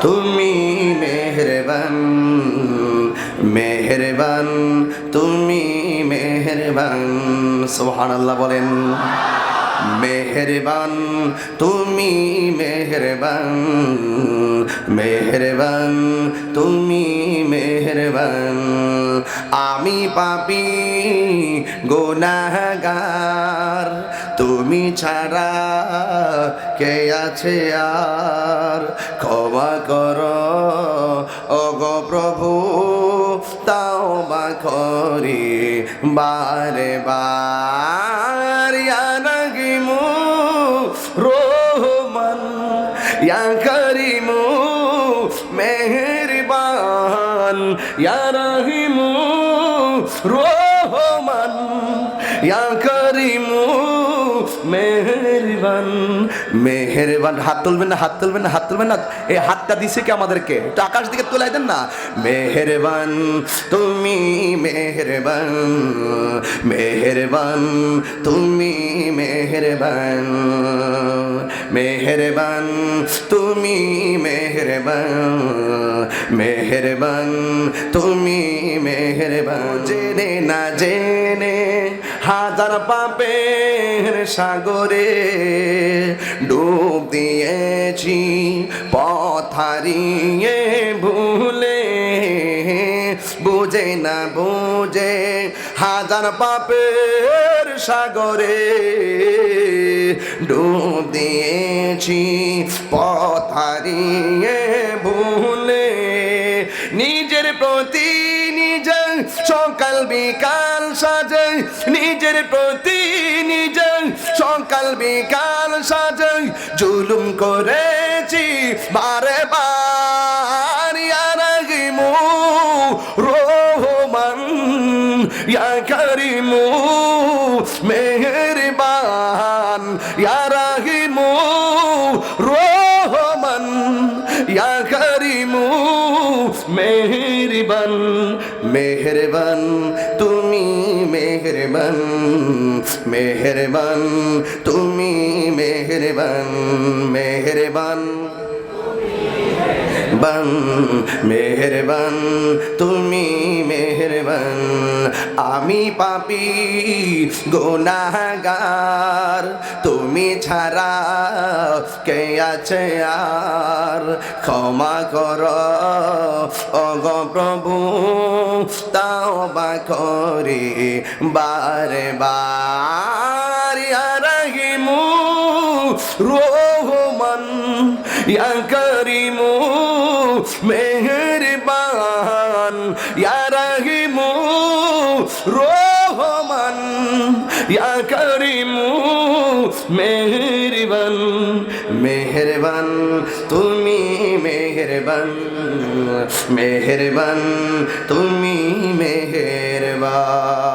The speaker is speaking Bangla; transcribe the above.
তুমি মেহেরবান, মেহেরবান, তুমি মেহেরবান। সুবহানাল্লাহ বলেন। মেহেরবান, তুমি মেহেরবান, মেহেরবান, তুমি মেহেরবান। আমি পাপী গুনাহগার, তুমি ছাড়া কে আছে আর? ক্ষমা করো ওগো প্রভু, তাওবা করি বারে বার। ইয়া রহিমু রহমান, ইয়া করিমু মেহেরবান, ইয়া রহিমু রহমান, ইয়া করিমু মেহেরবান। মেহেরবান। হাত তুলবেন না, হাত তুলবেন না, হাত তুলবেন না। এই হাতটা দিছে কি আমাদেরকে? একটু আকাশ দিকে তুলাই দেন না। মেহেরবান, তুমি মেহেরবান, মেহেরবান, তুমি মেহেরবান, মেহেরবান, তুমি মেহেরবান, মেহেরবান, তুমি মেহেরবান। জেনে না জেনে হাজার পাপের সাগরে ডুব দিয়েছি, পথ হারিয়ে ভুলে। বুঝে না বুঝে হাজার পাপের সাগরে ডুব দিয়েছি, পথ হারিয়ে ভুলে। নিজের প্রতি নিজে সকাল বিকাল সাজে, নিজের প্রতি নিজে সকাল বিকাল সাজে জুলুম করেছি বারে বার। ইয়া রহিমু রহমান, ইয়া করিমু মেহেরবান, ইয়া রহিমু রহমান, ইয়া করিমু মেহেরবান। মেহেরবান, তুমি মেহেরবান, মেহেরবান, তুমি মেহেরবান, মেহেরবান, বান, মেহেরবান, তুমি মেহেরবান। আমি পাপী গুনাহগার, তুমি ছাড়া কে আছে আর? ক্ষমা করো ওগো প্রভু, তাওবা করি বারে বার। ইয়া রহিমু রহমান, ইয়া করিমু মেহেরবান, ইয়া রহিমু রহমান, ইয়া করিমু মেহেরবান। মেহেরবান, তুমি মেহেরবান, মেহেরবান, তুমি মেহেরবান।